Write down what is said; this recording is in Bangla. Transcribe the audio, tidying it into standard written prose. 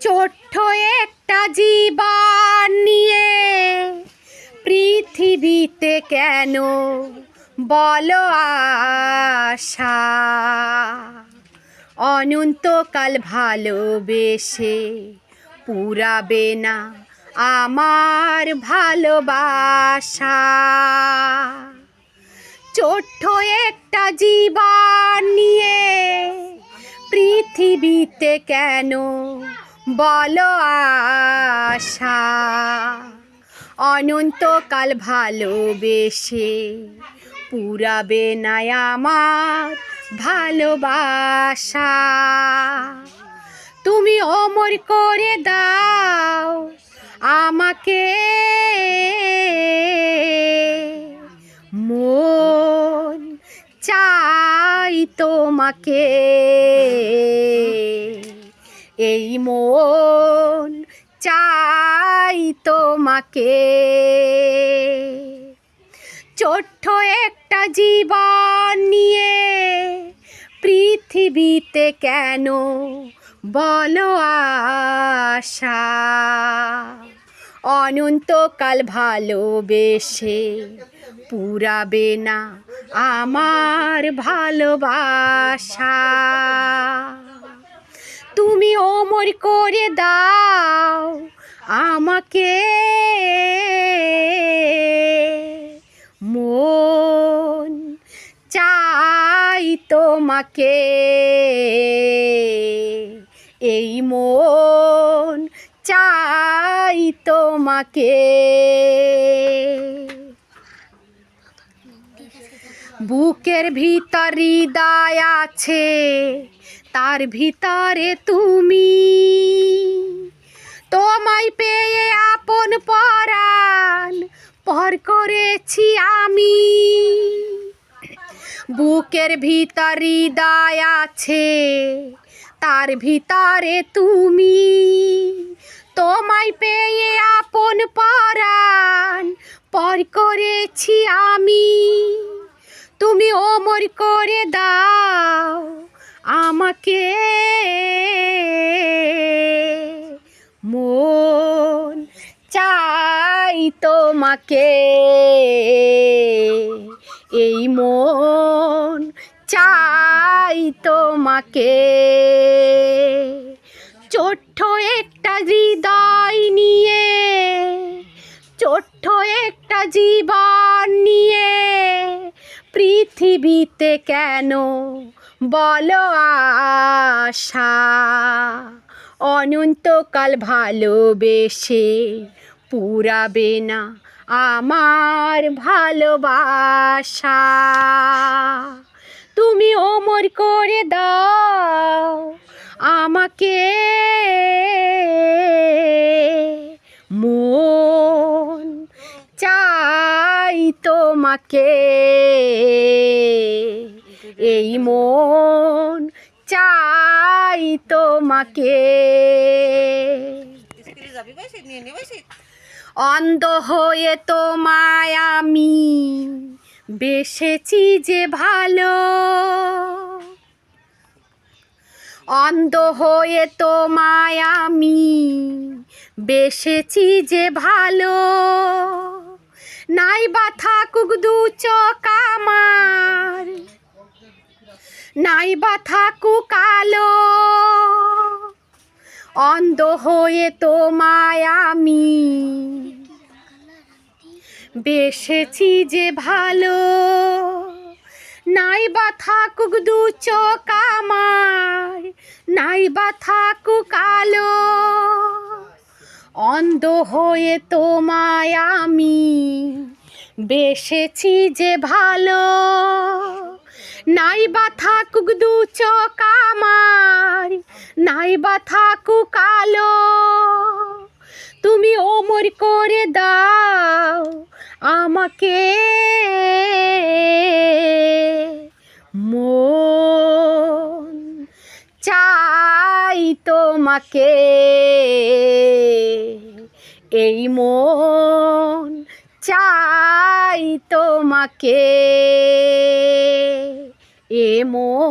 ছোট্ট একটা জীবন নিয়ে পৃথিবীতে কেন বলো আশা, অনন্তকাল ভালোবেসে পুরাবে না আমার ভালোবাসা। ছোট্ট একটা জীবন নিয়ে পৃথিবীতে কেন বলো আশা, অনন্তকাল ভালোবেসে পুরাবে না আমার ভালোবাসা। তুমি অমর করে দাও আমাকে, মন চাই তোমাকে, এই মন চাই তোমাকে। ছোট্ট একটা জীবন নিয়ে পৃথিবীতে কেন বলো আশা, অনন্তকাল ভালোবেসে পুরাবে না আমার ভালোবাসা। তুমি অমর করে দাও আমাকে, মন চাই তোমাকে, এই মন চাই তোমাকে। বুকের ভিতর হৃদয় আছে, তার ভিতরে তুমি, তোমায় পেয়ে আপন পরাণ পর করেছি আমি। বুকের ভিতর হৃদয় আছে, তার ভিতরে তুমি, তোমায় পেয়ে আপন পরাণ পর করেছি আমি। তুমি অমর করে দাও আমাকে, মন চাই তোমাকে, এই মন চাই তোমাকে। ছোট্ট একটা হৃদয় নিয়ে, ছোট্ট একটা জীবন নিয়ে পৃথিবীতে কেন বলো আশা, অনন্তকাল ভালোবেসে পুরাবে না আমার ভালোবাসা। তুমি অমর করে দাও আমাকে, মন চাই তোমাকে, এই মন চাই তোমাকে। অন্ধ হয়ে তোমায় আমি বেসেছি যে ভালো, অন্ধ হয়ে তোমায় আমি বেসেছি যে ভালো। নাই বা থাকুক দু চোখ আমার, নাই বা থাকুক আলো, অন্ধ হয়ে তোমায় আমি বেসেছি যে ভালো। নাই বা থাকুক দু চোখ আমার, নাই বা থাকুক আলো, অন্ধ হয়ে তোমায় আমি বেসেছি যে ভালো। নাই বা থাকুক দু চোখ আমার, নাই বা থাকুক আলো, তুমি অমর করে দাও আমাকে, মন চাই তোমাকে, এই মন চাই তোমাকে, এ মন।